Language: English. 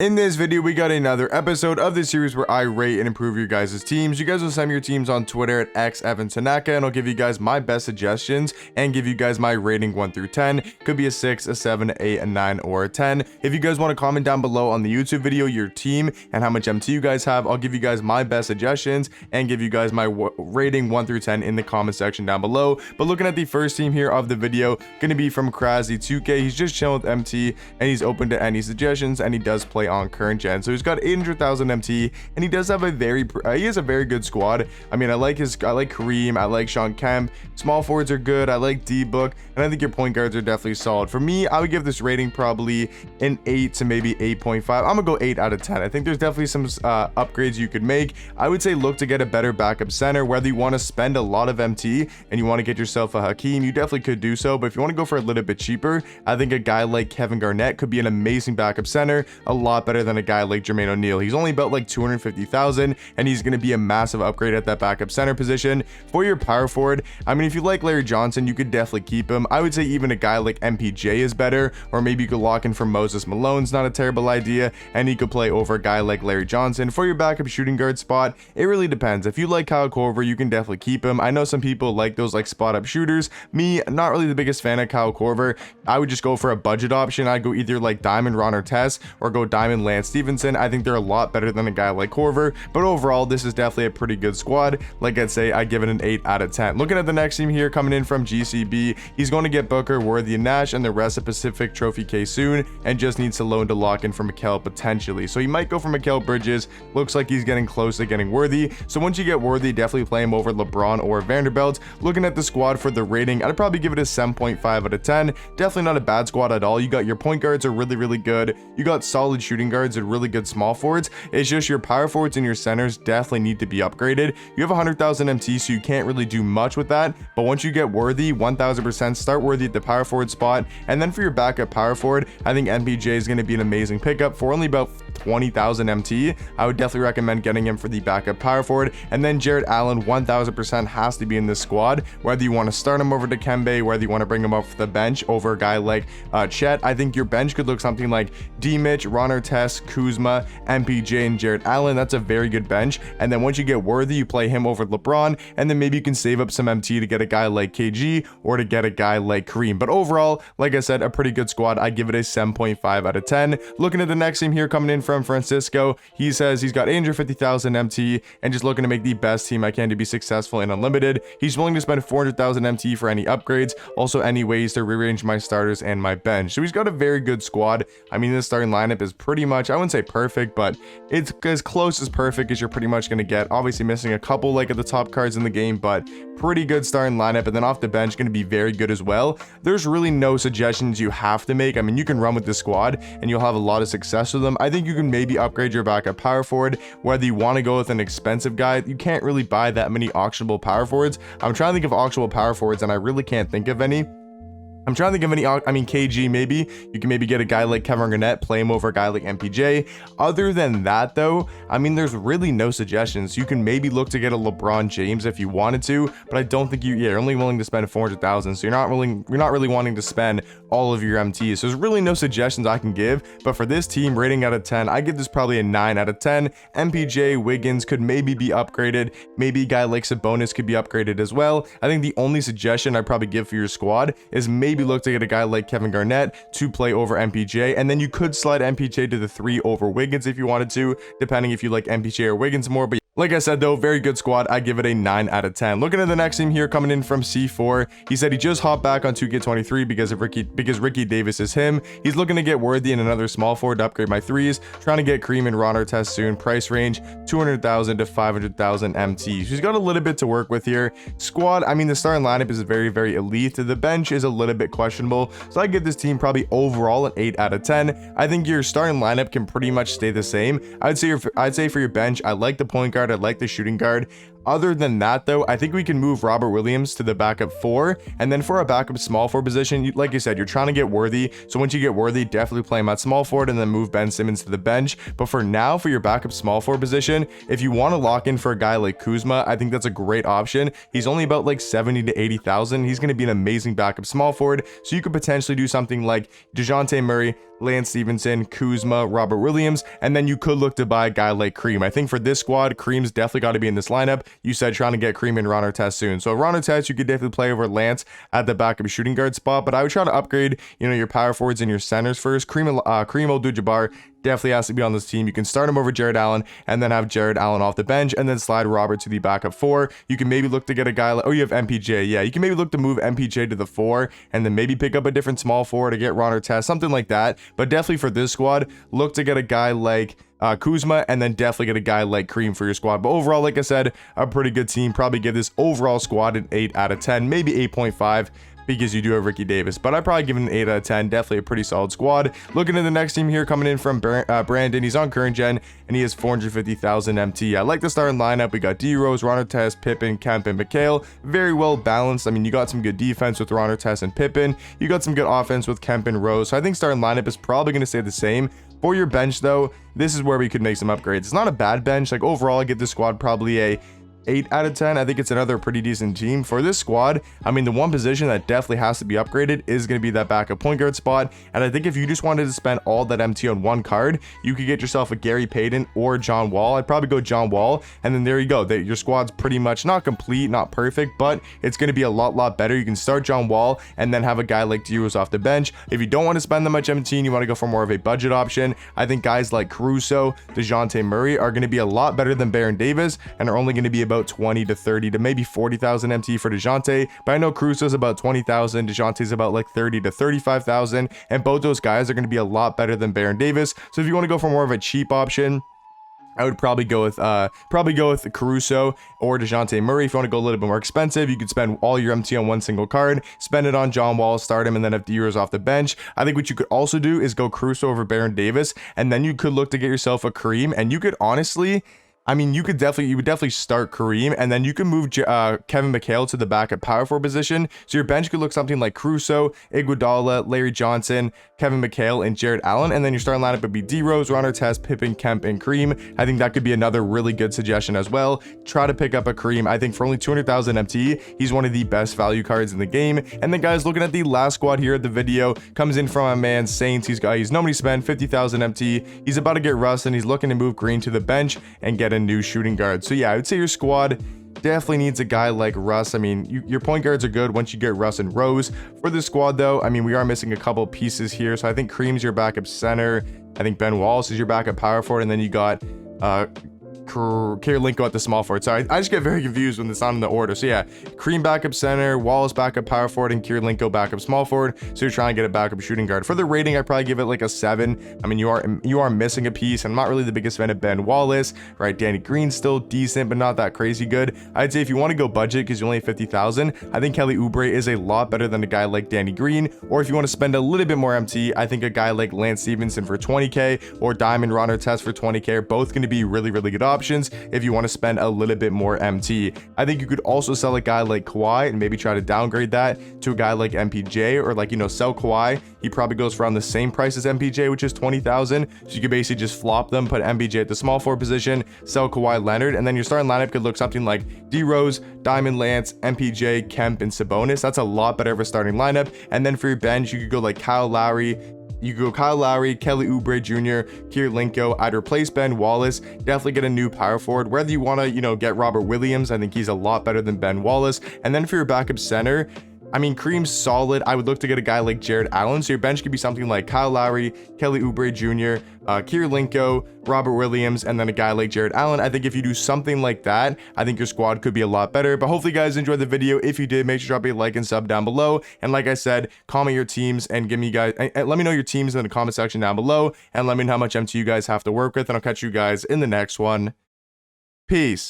In this video, we got another episode of the series where I rate and improve your guys' teams. You guys will send me your teams on Twitter at xevantanaka, and I'll give you guys my best suggestions and give you guys my rating 1 through 10. Could be a 6, a 7, 8, a 9, or a 10. If you guys want to comment down below on the YouTube video your team and how much MT you guys have, I'll give you guys my best suggestions and give you guys my rating 1 through 10 in the comment section down below. But looking at the first team here of the video, going to be from Krasny2K. He's just chilling with MT and he's open to any suggestions, and he does play on current gen, so he's got 800,000 MT, and he does have a very good squad. I mean, I like Kareem, I like Sean Kemp, small forwards are good, I like D-Book, and I think your point guards are definitely solid. For me, I would give this rating probably an 8 to maybe 8.5. I'm gonna go 8 out of 10. I think there's definitely some upgrades you could make. I would say look to get a better backup center. Whether you want to spend a lot of MT and you want to get yourself a Hakeem, you definitely could do so, but if you want to go for a little bit cheaper, I think a guy like Kevin Garnett could be an amazing backup center, a lot better than a guy like Jermaine O'Neal. He's only about like 250,000, and he's going to be a massive upgrade at that backup center position. For your power forward, I mean, if you like Larry Johnson, you could definitely keep him. I would say even a guy like MPJ is better, or maybe you could lock in for Moses Malone's not a terrible idea, and he could play over a guy like Larry Johnson. For your backup shooting guard spot, it really depends. If you like Kyle Korver, you can definitely keep him. I know some people like those like spot up shooters. Me, not really the biggest fan of Kyle Korver. I would just go for a budget option. I'd go either like Diamond Ron Artest or go Diamond Lance Stevenson. I think they're a lot better than a guy like Korver, but overall this is definitely a pretty good squad. Like I'd say, I give it an 8 out of 10. Looking at the next team here, coming in from GCB, he's going to get Booker, Worthy, and Nash, and the rest of Pacific Trophy K soon, and just needs to loan to lock in for Mikal potentially. So he might go for Mikal Bridges. Looks like he's getting close to getting Worthy. So once you get Worthy, definitely play him over LeBron or Vanderbilt. Looking at the squad for the rating, I'd probably give it a 7.5 out of 10. Definitely not a bad squad at all. You got your point guards are really good. You got solid shooting guards and really good small forwards. It's just your power forwards and your centers definitely need to be upgraded. You have 100,000 MT, so you can't really do much with that, but once you get Worthy, 1000% start Worthy at the power forward spot. And then for your backup power forward, I think MPJ is going to be an amazing pickup for only about 20,000 MT. I would definitely recommend getting him for the backup power forward. And then Jared Allen 1000% has to be in this squad, whether you want to start him over to Kembe, whether you want to bring him off the bench over a guy like Chet. I think your bench could look something like D-Mitch, Ron Artest, Kuzma, MPJ, and Jared Allen. That's a very good bench. And then once you get Worthy, you play him over LeBron, and then maybe you can save up some MT to get a guy like KG or to get a guy like Kareem. But overall, like I said, a pretty good squad. I give it a 7.5 out of 10. Looking at the next team here, coming in from Francisco, he says he's got 850,000 MT and just looking to make the best team I can to be successful in Unlimited. He's willing to spend 400,000 MT for any upgrades, also any ways to rearrange my starters and my bench. So he's got a very good squad. I mean, this starting lineup is pretty much, I wouldn't say perfect, but it's as close as perfect as you're pretty much going to get. Obviously missing a couple like at the top cards in the game, but pretty good starting lineup. And then off the bench, going to be very good as well. There's really no suggestions you have to make. I mean, you can run with this squad and you'll have a lot of success with them. I think you can maybe upgrade your backup power forward, whether you want to go with an expensive guy. You can't really buy that many auctionable power forwards. I'm trying to think of auctionable power forwards and I really can't think of any. I'm trying to think of any, I mean, KG, maybe. You can maybe get a guy like Kevin Garnett, play him over a guy like MPJ. Other than that, though, I mean, there's really no suggestions. You can maybe look to get a LeBron James if you wanted to, but I don't think you're only willing to spend 400,000, so you're not really wanting to spend all of your MTs. So there's really no suggestions I can give, but for this team, rating out of 10, I give this probably a 9 out of 10. MPJ, Wiggins could maybe be upgraded. Maybe a guy like Sabonis could be upgraded as well. I think the only suggestion I'd probably give for your squad is maybe look to get a guy like Kevin Garnett to play over MPJ, and then you could slide MPJ to the 3 over Wiggins if you wanted to, depending if you like MPJ or Wiggins more. But like I said, though, very good squad. I give it a 9 out of 10. Looking at the next team here, coming in from C4, he said he just hopped back on 2K23 because Ricky Davis is him. He's looking to get Worthy and another small forward to upgrade my threes, trying to get Kareem and Ron Artest soon. Price range 200,000 to 500,000 MT. So he's got a little bit to work with here. Squad, I mean, the starting lineup is very elite. The bench is a little bit questionable, so I give this team probably overall an 8 out of 10. I think your starting lineup can pretty much stay the same. I'd say for your bench, I like the point guard, I like the shooting guard. Other than that, though, I think we can move Robert Williams to the backup 4, and then for a backup small forward position, like you said, you're trying to get Worthy, so once you get Worthy, definitely play him at small forward and then move Ben Simmons to the bench. But for now, for your backup small forward position, if you want to lock in for a guy like Kuzma, I think that's a great option. He's only about like 70 to 80,000. He's going to be an amazing backup small forward, so you could potentially do something like DeJounte Murray, Lance Stevenson, Kuzma, Robert Williams, and then you could look to buy a guy like Cream. I think for this squad, Cream's definitely got to be in this lineup. You said trying to get Cream and Ron Artest soon. So Ron Artest, you could definitely play over Lance at the backup shooting guard spot, but I would try to upgrade, your power forwards and your centers first. Kareem Abdul-Jabbar definitely has to be on this team. You can start him over Jared Allen and then have Jared Allen off the bench and then slide Robert to the backup 4. You can maybe look to get a guy like, you have MPJ. Yeah, you can maybe look to move MPJ to the 4 and then maybe pick up a different small forward to get Ron Artest, something like that. But definitely for this squad, look to get a guy like Kuzma and then definitely get a guy like Cream for your squad. But overall, like I said, a pretty good team. Probably give this overall squad an 8 out of 10, maybe 8.5. because you do have Ricky Davis, but I'd probably give it an 8 out of 10. Definitely a pretty solid squad. Looking at the next team here, coming in from Brandon. He's on current gen and he has 450,000 MT. I like the starting lineup. We got D Rose, Ron Artest, Pippen, Kemp, and McHale. Very well balanced. I mean, you got some good defense with Ron Artest and Pippen. You got some good offense with Kemp and Rose. So I think starting lineup is probably going to stay the same. For your bench, though, this is where we could make some upgrades. It's not a bad bench. Like overall, I give this squad probably a 8 out of 10. I think it's another pretty decent team for this squad. I mean, the one position that definitely has to be upgraded is going to be that backup point guard spot. And I think if you just wanted to spend all that MT on one card, you could get yourself a Gary Payton or John Wall. I'd probably go John Wall. And then there you go. Your squad's pretty much not complete, not perfect, but it's going to be a lot better. You can start John Wall and then have a guy like D Rose off the bench. If you don't want to spend that much MT and you want to go for more of a budget option, I think guys like Caruso, DeJounte Murray are going to be a lot better than Baron Davis and are only going to be about 20 to 30 to maybe 40,000 MT for DeJounte, but I know Caruso's about 20,000, DeJounte's about like 30 to 35,000, and both those guys are going to be a lot better than Baron Davis. So if you want to go for more of a cheap option, I would probably go with Caruso or DeJounte Murray. If you want to go a little bit more expensive, you could spend all your MT on one single card, spend it on John Wall, start him, and then have D Rose off the bench. I think what you could also do is go Caruso over Baron Davis, and then you could look to get yourself a Kareem, and you could honestly, I mean, you would definitely start Kareem, and then you can move Kevin McHale to the backup power forward position. So your bench could look something like Caruso, Iguodala, Larry Johnson, Kevin McHale, and Jared Allen. And then your starting lineup would be D Rose, Ron Artest, Pippen, Kemp, and Kareem. I think that could be another really good suggestion as well. Try to pick up a Kareem. I think for only 200,000 MT, he's one of the best value cards in the game. And then guys, looking at the last squad here at the video, comes in from a man Saints. He's nobody spent 50,000 MT. He's about to get Russ, and he's looking to move Green to the bench and get a new shooting guard. So yeah, I would say your squad definitely needs a guy like Russ. I mean, your point guards are good once you get Russ and Rose. For this squad though, I mean, we are missing a couple pieces here. So I think Kareem's your backup center. I think Ben Wallace is your backup power forward, and then you got Kirilenko at the small forward. Sorry, I just get very confused when it's not in the order. So yeah, Kareem backup center, Wallace backup power forward, and Kirilenko backup small forward. So you're trying to get a backup shooting guard. For the rating, I probably give it like a 7. I mean, you are missing a piece. I'm not really the biggest fan of Ben Wallace, right? Danny Green's still decent, but not that crazy good. I'd say if you want to go budget because you only have 50,000, I think Kelly Oubre is a lot better than a guy like Danny Green. Or if you want to spend a little bit more MT, I think a guy like Lance Stevenson for 20k or Diamond Ron Artest for 20k are both going to be really good options if you want to spend a little bit more MT. I think you could also sell a guy like Kawhi and maybe try to downgrade that to a guy like MPJ, or like, sell Kawhi. He probably goes for around the same price as MPJ, which is 20,000. So you could basically just flop them, put MPJ at the small forward position, sell Kawhi Leonard, and then your starting lineup could look something like D Rose, Diamond Lance, MPJ, Kemp, and Sabonis. That's a lot better of a starting lineup. And then for your bench, you could go like Kyle Lowry, Kelly Oubre Jr., Kirilenko. I'd replace Ben Wallace. Definitely get a new power forward. Whether you want to, get Robert Williams, I think he's a lot better than Ben Wallace. And then for your backup center, I mean, Kareem's solid. I would look to get a guy like Jared Allen. So your bench could be something like Kyle Lowry, Kelly Oubre Jr., Kirilenko, Robert Williams, and then a guy like Jared Allen. I think if you do something like that, I think your squad could be a lot better. But hopefully you guys enjoyed the video. If you did, make sure to drop a like and sub down below. And like I said, comment your teams and give me guys, let me know your teams in the comment section down below, and let me know how much MT you guys have to work with. And I'll catch you guys in the next one. Peace.